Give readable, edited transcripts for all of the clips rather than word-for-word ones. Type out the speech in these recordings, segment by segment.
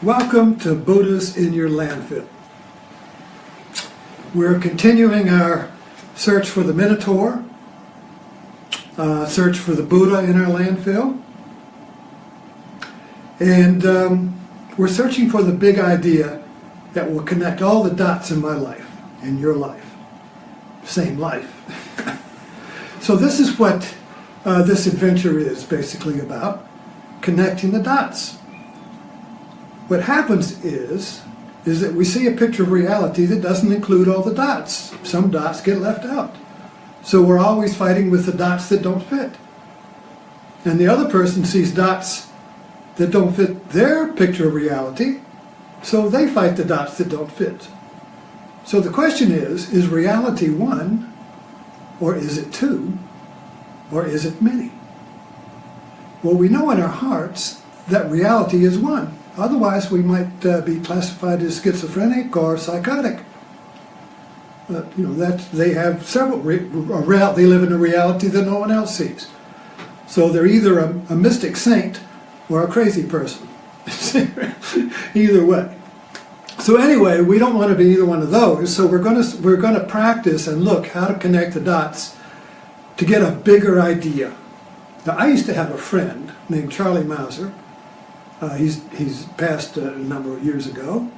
Welcome to Buddhas in Your Landfill. We're continuing our search for the Minotaur, search for the Buddha in our landfill, and we're searching for the big idea that will connect all the dots in my life and your life. Same life. So this is what this adventure is basically about, connecting the dots. What happens is that we see a picture of reality that doesn't include all the dots. Some dots get left out. So we're always fighting with the dots that don't fit. And the other person sees dots that don't fit their picture of reality, so they fight the dots that don't fit. So the question is reality one, or is it two, or is it many? Well, we know in our hearts that reality is one. Otherwise, we might be classified as schizophrenic or psychotic. They have several. They live in a reality that no one else sees. So they're either a mystic saint or a crazy person. Either way. So anyway, we don't want to be either one of those. So we're going to practice and look how to connect the dots to get a bigger idea. Now, I used to have a friend named Charlie Mauser. He's passed a number of years ago,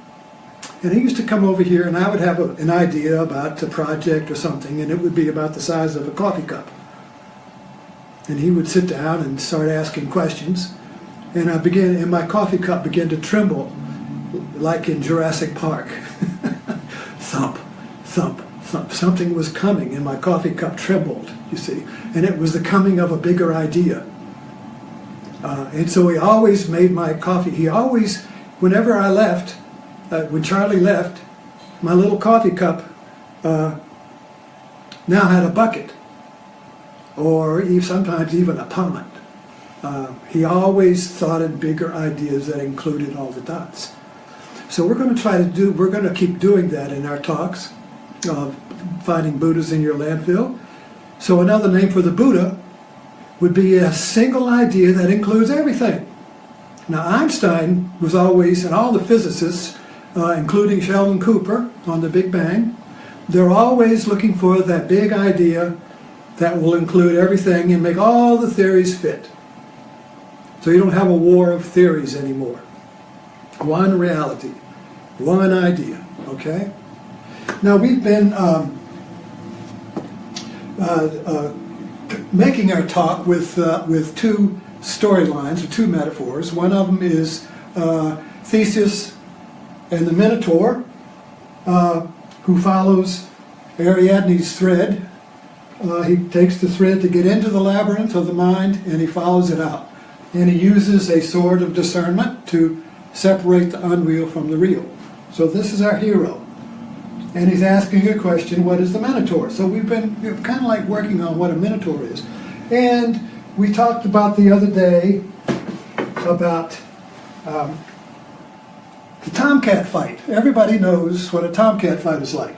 and he used to come over here, and I would have an idea about a project or something, and it would be about the size of a coffee cup. And he would sit down and start asking questions, and my coffee cup began to tremble, like in Jurassic Park. Thump, thump, thump. Something was coming, and my coffee cup trembled, you see, and it was the coming of a bigger idea. And so he always made my coffee. He always, whenever I left, when Charlie left, my little coffee cup now had a bucket, or sometimes even a pond. He always thought in bigger ideas that included all the dots. So we're going to keep doing that in our talks, finding Buddhas in your landfill. So another name for the Buddha would be a single idea that includes everything. Now Einstein was always, and all the physicists, including Sheldon Cooper on the Big Bang, they're always looking for that big idea that will include everything and make all the theories fit. So you don't have a war of theories anymore. One reality, one idea, okay? Now we've been making our talk with two storylines, or two metaphors. One of them is Theseus and the Minotaur, who follows Ariadne's thread. He takes the thread to get into the labyrinth of the mind, and he follows it out. And he uses a sword of discernment to separate the unreal from the real. So this is our hero. And he's asking a question, what is the Minotaur? So we've been kind of like working on what a Minotaur is. And we talked about the other day about the tomcat fight. Everybody knows what a tomcat fight is like.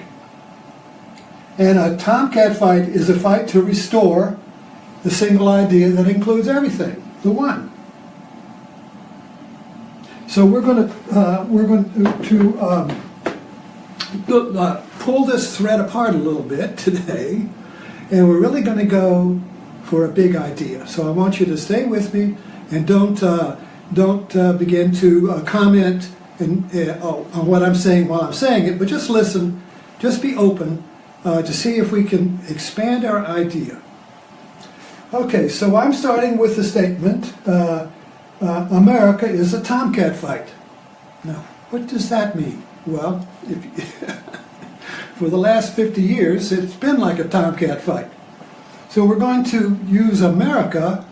And a tomcat fight is a fight to restore the single idea that includes everything, the one. So we're going to pull this thread apart a little bit today, and we're really going to go for a big idea. So I want you to stay with me and don't begin to comment on what I'm saying while I'm saying it, but just listen, just be open to see if we can expand our idea. Okay, so I'm starting with the statement, America is a tomcat fight. Now, what does that mean? Well, for the last 50 years, it's been like a tomcat fight. So we're going to use America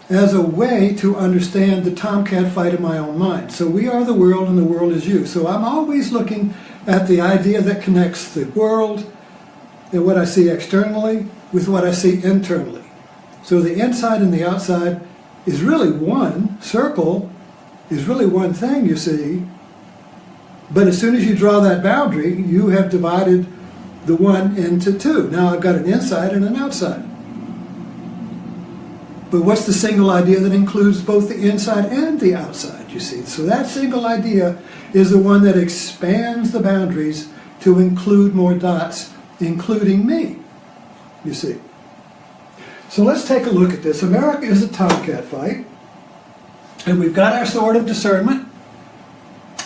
as a way to understand the tomcat fight in my own mind. So we are the world and the world is you. So I'm always looking at the idea that connects the world and what I see externally with what I see internally. So the inside and the outside is really one circle, is really one thing, you see. But as soon as you draw that boundary, you have divided the one into two. Now I've got an inside and an outside. But what's the single idea that includes both the inside and the outside? you see. So that single idea is the one that expands the boundaries to include more dots, including me, you see. So let's take a look at this. America is a tomcat fight, and we've got our sword of discernment,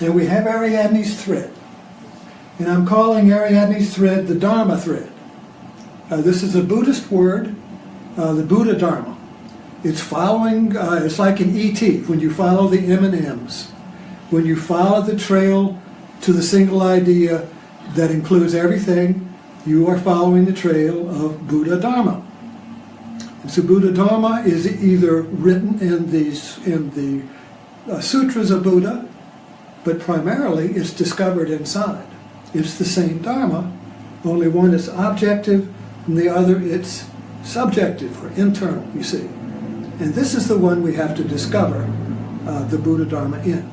and we have Ariadne's thread. And I'm calling Ariadne's thread the Dharma thread. This is a Buddhist word, the Buddha Dharma. It's following, it's like an E.T. when you follow the M&Ms. When you follow the trail to the single idea that includes everything, you are following the trail of Buddha Dharma. And so Buddha Dharma is either written in the sutras of Buddha, but primarily it's discovered inside. It's the same Dharma, only one is objective and the other it's subjective or internal, you see. And this is the one we have to discover the Buddha Dharma in.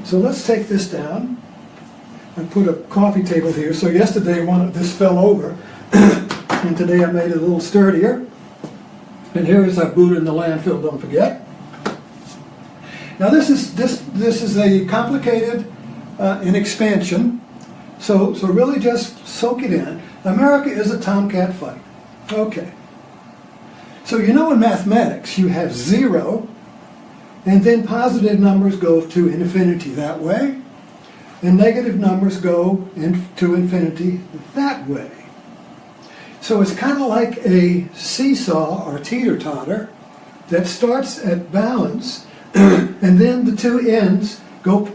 So let's take this down and put a coffee table here. So yesterday this fell over, and today I made it a little sturdier. And here is our Buddha in the landfill, don't forget. Now this is a complicated an expansion. So really just soak it in. America is a tomcat fight. Okay. So you know in mathematics you have 0, and then positive numbers go to infinity that way, and negative numbers go to infinity that way. So it's kind of like a seesaw or teeter-totter that starts at balance, and then the two ends go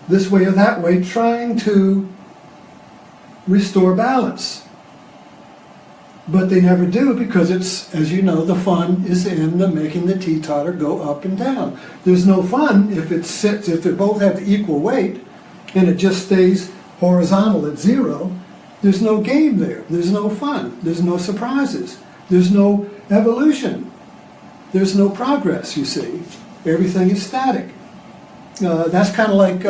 this way or that way, trying to restore balance. But they never do, because it's, as you know, the fun is in making the teeter-totter go up and down. There's no fun if they both have equal weight and it just stays horizontal at 0. There's no game there. There's no fun. There's no surprises. There's no evolution. There's no progress, you see. Everything is static. That's kind of like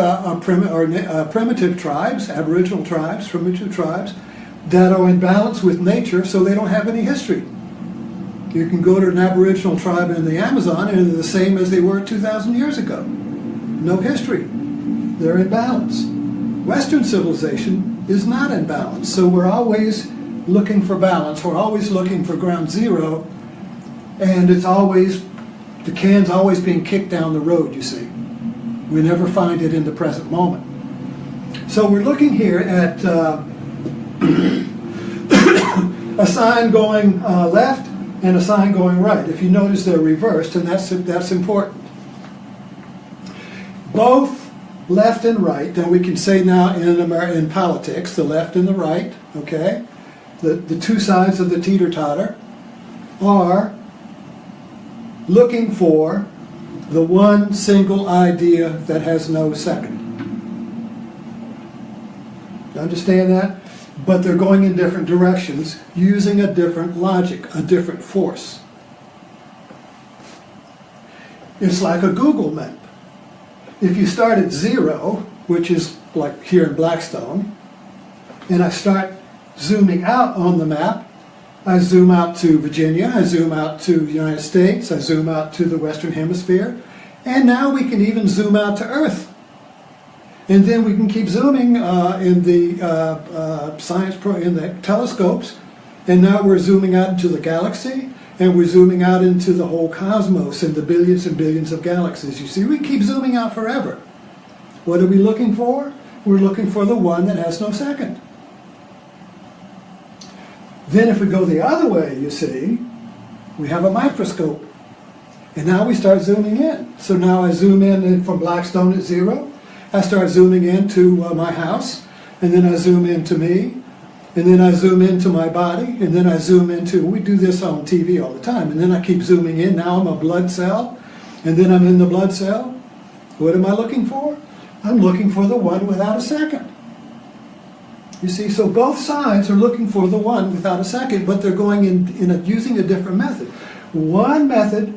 primitive tribes, Aboriginal tribes, primitive tribes, that are in balance with nature, so they don't have any history. You can go to an Aboriginal tribe in the Amazon and they're the same as they were 2,000 years ago. No history. They're in balance. Western civilization is not in balance, so we're always looking for balance. We're always looking for ground zero, and it's always, the can's always being kicked down the road, you see. We never find it in the present moment. So we're looking here at a sign going left and a sign going right. If you notice they're reversed, and that's important. Both left and right, and we can say now in politics, the left and the right, okay, the two sides of the teeter-totter are looking for the one single idea that has no second. You understand that? But they're going in different directions, using a different logic, a different force. It's like a Google map. If you start at 0, which is like here in Blackstone, and I start zooming out on the map, I zoom out to Virginia, I zoom out to the United States, I zoom out to the Western Hemisphere, and now we can even zoom out to Earth. And then we can keep zooming in the in the telescopes, and now we're zooming out into the galaxy, and we're zooming out into the whole cosmos and the billions and billions of galaxies. You see, we keep zooming out forever. What are we looking for? We're looking for the one that has no second. Then if we go the other way, you see, we have a microscope. And now we start zooming in. So now I zoom in from Blackstone at 0. I start zooming into my house, and then I zoom into me, and then I zoom into my body, and then I zoom into, we do this on TV all the time, and then I keep zooming in. Now I'm a blood cell, and then I'm in the blood cell. What am I looking for? I'm looking for the one without a second. You see, so both sides are looking for the one without a second, but they're going using a different method. One method,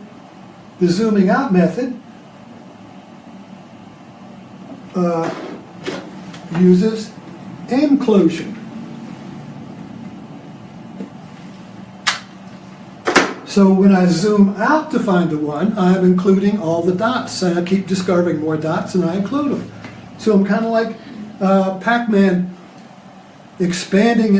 the zooming out method, uses inclusion. So when I zoom out to find the one, I'm including all the dots, and I keep discovering more dots, and I include them. So I'm kind of like Pac-Man, expanding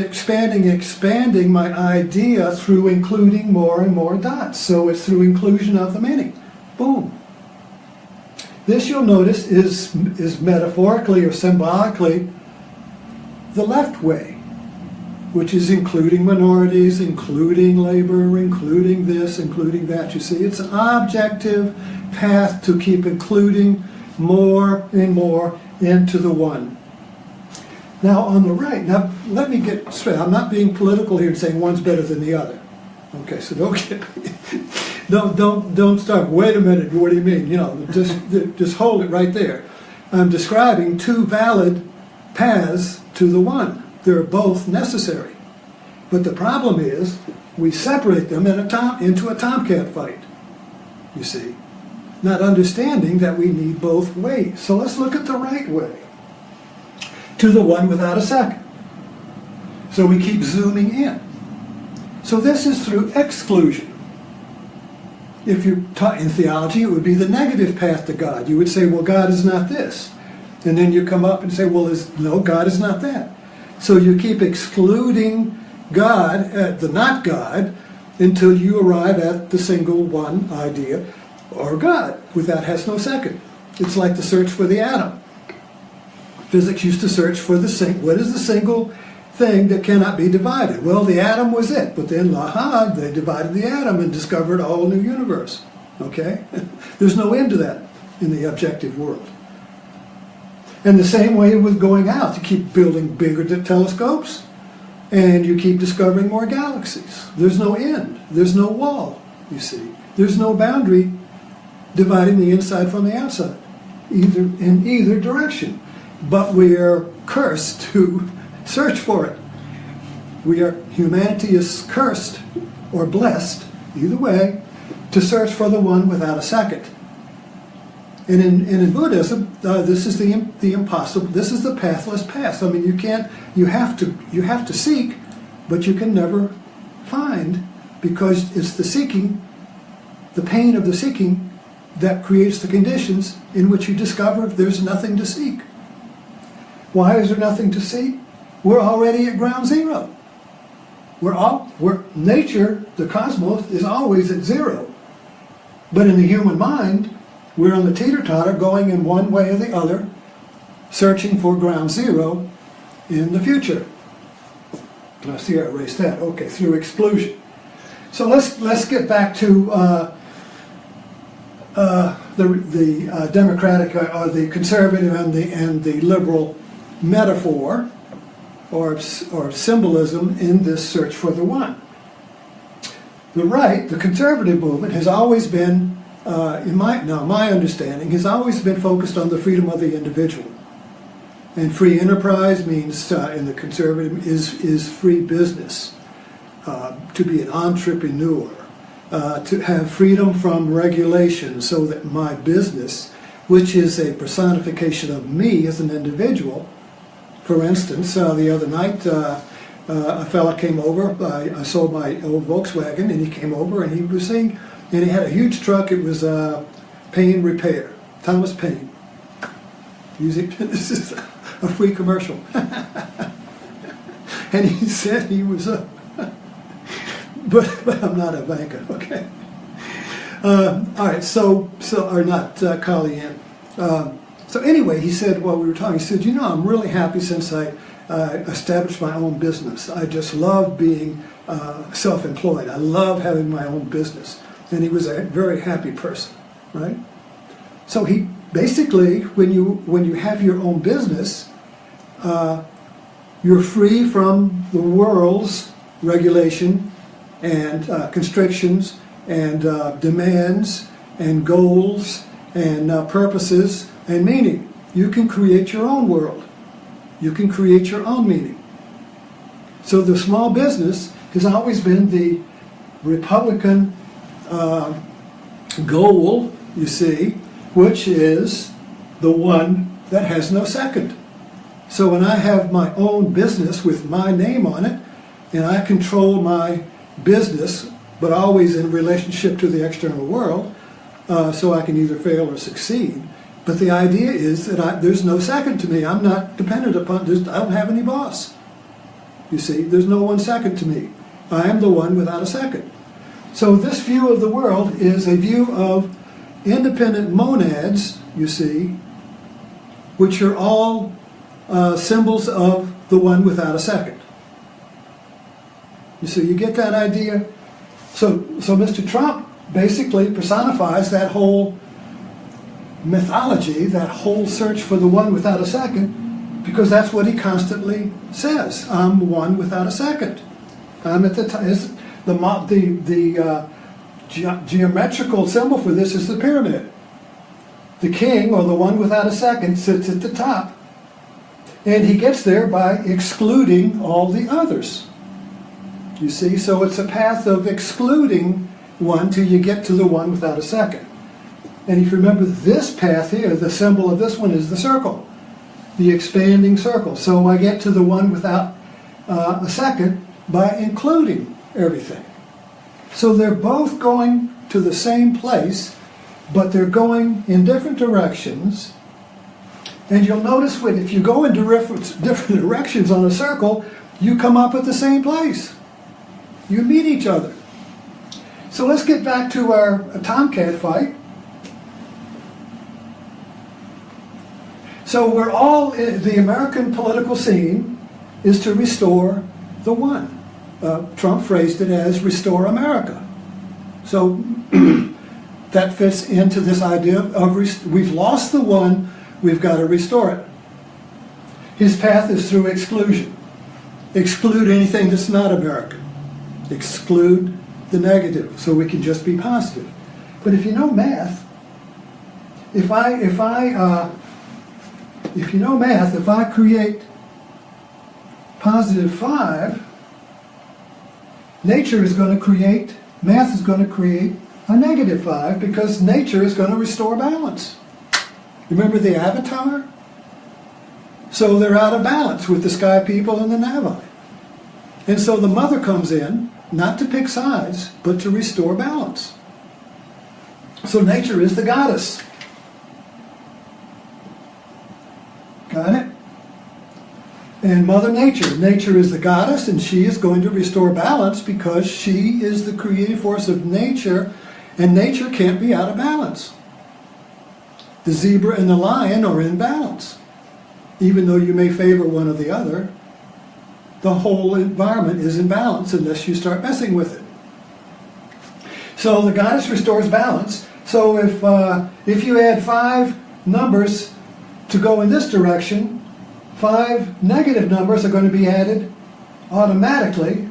my idea through including more and more dots. So it's through inclusion of the many. Boom. This, you'll notice, is metaphorically or symbolically the left way, which is including minorities, including labor, including this, including that. You see, it's an objective path to keep including more and more into the one. Now on the right, now let me get straight. I'm not being political here and saying one's better than the other. Okay, so don't start. Wait a minute. What do you mean? You know, just hold it right there. I'm describing two valid paths to the one. They're both necessary, but the problem is we separate them into a tomcat fight. You see, not understanding that we need both ways. So let's look at the right way. To the one without a second. So we keep zooming in. So this is through exclusion. If you taught in theology, it would be the negative path to God. You would say, well, God is not this. And then you come up and say, well, no, God is not that. So you keep excluding God, the not God, until you arrive at the single one idea, or God, that has no second. It's like the search for the atom. Physics used to search for what is the single thing that cannot be divided? Well, the atom was it, but then they divided the atom and discovered a whole new universe. Okay? There's no end to that in the objective world. And the same way with going out. You keep building bigger telescopes, and you keep discovering more galaxies. There's no end. There's no wall, you see. There's no boundary dividing the inside from the outside, in either direction. But we are cursed to search for it. Humanity is cursed or blessed, either way, to search for the one without a second. And in Buddhism, this is the impossible. This is the pathless path. I mean, you have to seek, but you can never find, because it's the seeking, the pain of the seeking, that creates the conditions in which you discover there's nothing to seek. Why is there nothing to seek? We're already at ground zero. Nature, the cosmos, is always at zero. But in the human mind, we're on the teeter-totter, going in one way or the other, searching for ground zero in the future. I see I erased that. Okay, through exclusion. So let's get back to the democratic or the conservative and the liberal metaphor or symbolism in this search for the one. The right, the conservative movement, has always been, my understanding, has always been focused on the freedom of the individual. And free enterprise means, in the conservative, is free business, to be an entrepreneur, to have freedom from regulation, so that my business, which is a personification of me as an individual. For instance, the other night, a fella came over. I sold my old Volkswagen, and he came over, and he was saying, and he had a huge truck. It was Payne Repair, Thomas Payne. This is a free commercial. And he said he was a, but I'm not a banker, okay. All right, or not, Collien. So anyway, he said, while we were talking, he said, I'm really happy since I established my own business. I just love being self-employed. I love having my own business. And he was a very happy person, right? So he basically, when you have your own business, you're free from the world's regulation and constrictions and demands and goals and purposes and meaning. You can create your own world. You can create your own meaning. So the small business has always been the Republican goal, you see, which is the one that has no second. So when I have my own business with my name on it, and I control my business but always in relationship to the external world, so I can either fail or succeed. But the idea is that there's no second to me. I'm not dependent upon, I don't have any boss. You see, there's no one second to me. I am the one without a second. So this view of the world is a view of independent monads, you see, which are all symbols of the one without a second. You see, you get that idea? So Mr. Trump basically personifies that whole mythology, that whole search for the one without a second, because that's what he constantly says. I'm one without a second. I'm at the geometrical symbol for this is the pyramid. The king, or the one without a second, sits at the top, and he gets there by excluding all the others. You see, so it's a path of excluding one till you get to the one without a second. And if you remember this path here, the symbol of this one is the circle, the expanding circle. So I get to the one without a second by including everything. So they're both going to the same place, but they're going in different directions. And you'll notice if you go in different directions on a circle, you come up at the same place. You meet each other. So let's get back to our tomcat fight. So we're all, the American political scene is to restore the one. Trump phrased it as restore America. So that fits into this idea of we've lost the one, we've got to restore it. His path is through exclusion. Exclude anything that's not American. Exclude the negative, so we can just be positive. But if you know math, if you know math, if I create positive 5, nature is going to create, math is going to create a negative 5, because nature is going to restore balance. Remember the avatar? So they're out of balance with the sky people and the Navajo. And so the mother comes in, not to pick sides, but to restore balance. So nature is the goddess. Got it? And Mother Nature. Nature is the goddess, and she is going to restore balance because she is the creative force of nature, and nature can't be out of balance. The zebra and the lion are in balance. Even though you may favor one or the other, the whole environment is in balance unless you start messing with it. So the goddess restores balance. So if you add 5 numbers to go in this direction, 5 negative numbers are going to be added automatically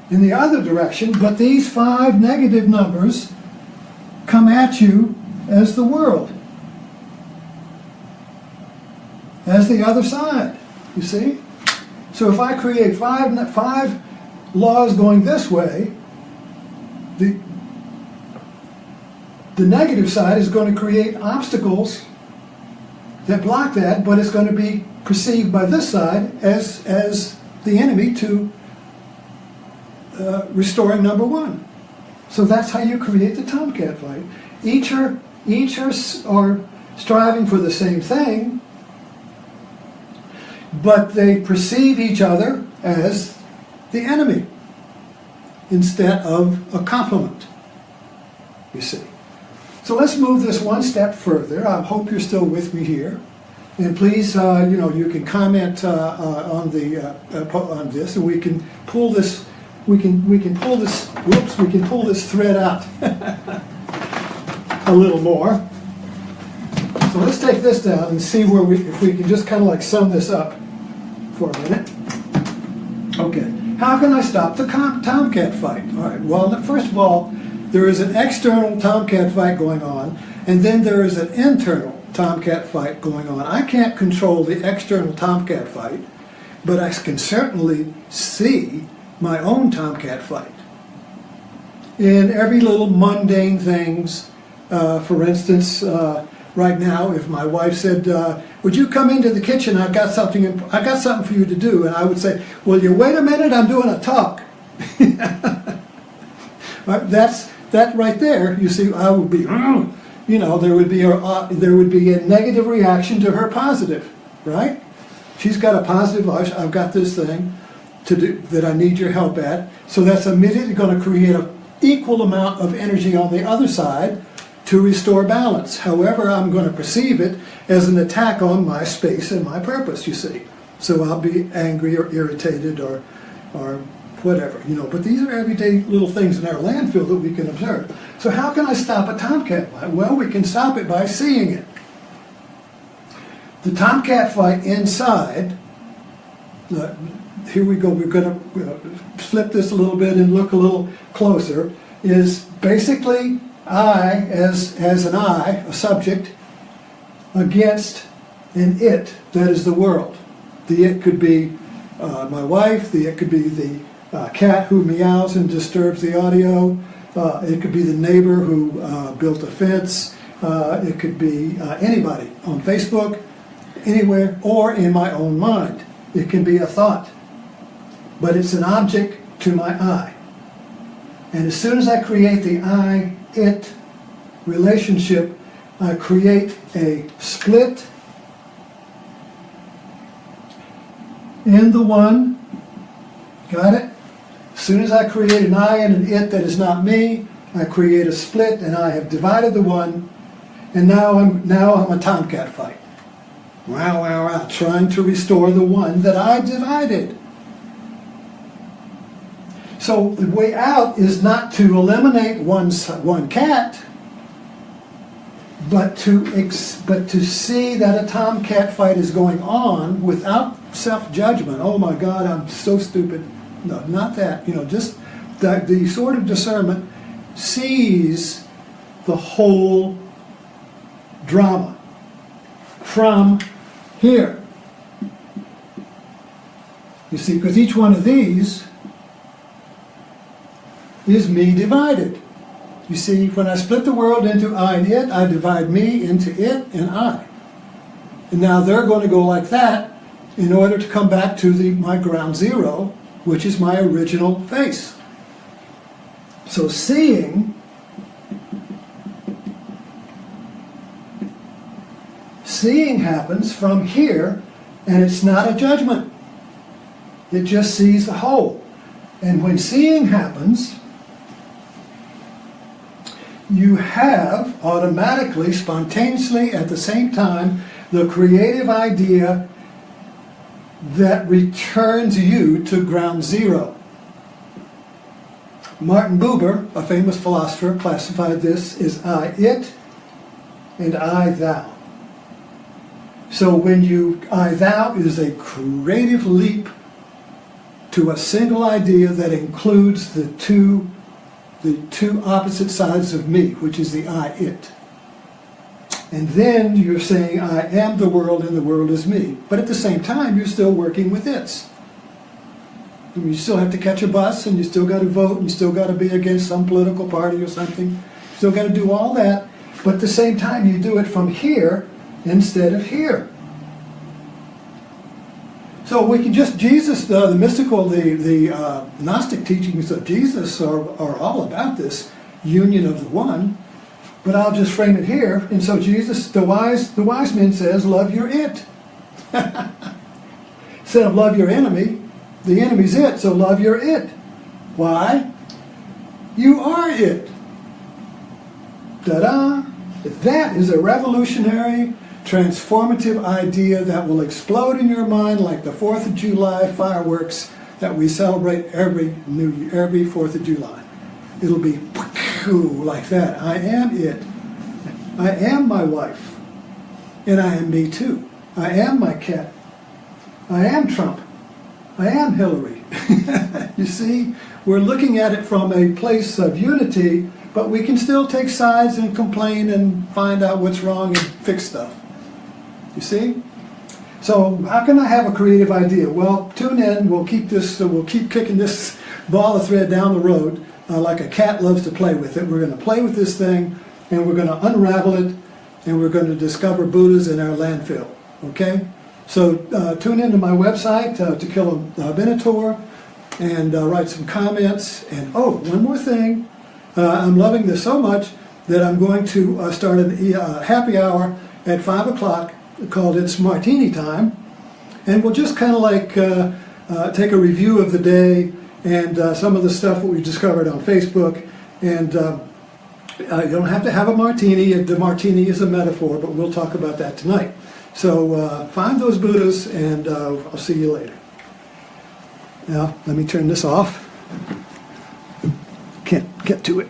in the other direction, but these 5 negative numbers come at you as the world, as the other side, you see? So if I create 5 laws going this way, the negative side is going to create obstacles that block that, but it's going to be perceived by this side as the enemy to restoring number 1. So that's how you create the tomcat fight. Each are striving for the same thing, but they perceive each other as the enemy instead of a complement, you see. So let's move this one step further. I hope you're still with me here. And please, you can comment on this, and we can pull this. We can pull this. Whoops! We can pull this thread out a little more. So let's take this down and see if we can just kind of like sum this up for a minute. Okay, how can I stop the tomcat fight? All right. Well, first of all, there is an external tomcat fight going on, and then there is an internal tomcat fight going on. I can't control the external tomcat fight, but I can certainly see my own tomcat fight in every little mundane things. For instance, right now, if my wife said, "Would you come into the kitchen? I got something for you to do," and I would say, "Will you wait a minute? I'm doing a talk." That right there, you see, I would be, you know, there would be a negative reaction to her positive, right? She's got a positive life. I've got this thing to do that I need your help at. So that's immediately going to create an equal amount of energy on the other side to restore balance. However, I'm going to perceive it as an attack on my space and my purpose, you see. So I'll be angry or irritated or whatever, you know. But these are everyday little things in our landfill that we can observe. So how can I stop a tomcat fight? Well, we can stop it by seeing it. The tomcat fight inside, here we go, we're going to flip this a little bit and look a little closer, is basically I as an I, a subject, against an it that is the world. The it could be my wife, the it could be the cat who meows and disturbs the audio, it could be the neighbor who built a fence, it could be anybody on Facebook, anywhere, or in my own mind. It can be a thought, but it's an object to my I. And as soon as I create the I-it relationship, I create a split in the one. Got it? As soon as I create an I and an it that is not me, I create a split, and I have divided the one, and now I'm a tomcat fight. Wow, wow, wow, trying to restore the one that I divided. So the way out is not to eliminate one cat, but to see that a tomcat fight is going on without self-judgment. Oh my God, I'm so stupid. No, not that. You know, just the sort of discernment sees the whole drama from here. You see, because each one of these is me divided. You see, when I split the world into I and it, I divide me into it and I. And now they're going to go like that in order to come back to my ground zero, which is my original face. So seeing happens from here, and it's not a judgment. It just sees the whole. And when seeing happens, you have automatically, spontaneously, at the same time, the creative idea that returns you to ground zero. Martin Buber, a famous philosopher, classified this as I-it and I-thou. So when I-thou is a creative leap to a single idea that includes the two opposite sides of me, which is the I-it. And then you're saying, I am the world and the world is me. But at the same time, you're still working with its. I mean, you still have to catch a bus, and you still got to vote, and you still got to be against some political party or something. You still got to do all that. But at the same time, you do it from here instead of here. So we can just, Jesus, the mystical, the Gnostic teachings of Jesus are all about this union of the one. But I'll just frame it here. And so Jesus, the wise man says, love your it. Instead of love your enemy, the enemy's it, so love your it. Why? You are it. Ta-da! That is a revolutionary, transformative idea that will explode in your mind like the 4th of July fireworks that we celebrate every 4th of July. It'll be like that. I am it. I am my wife. And I am me too. I am my cat. I am Trump. I am Hillary. You see, we're looking at it from a place of unity, but we can still take sides and complain and find out what's wrong and fix stuff. You see? So how can I have a creative idea? Well, tune in. We'll keep kicking this ball of thread down the road like a cat loves to play with it. We're going to play with this thing, and we're going to unravel it, and we're going to discover Buddhas in our landfill. Okay? So tune into my website, To Kill a Minotaur, and write some comments. And oh, one more thing. I'm loving this so much that I'm going to start a happy hour at 5 o'clock called It's Martini Time. And we'll just kind of like take a review of the day and some of the stuff that we discovered on Facebook. And you don't have to have a martini. The martini is a metaphor, but we'll talk about that tonight. So find those Buddhas, and I'll see you later. Now, let me turn this off. Can't get to it.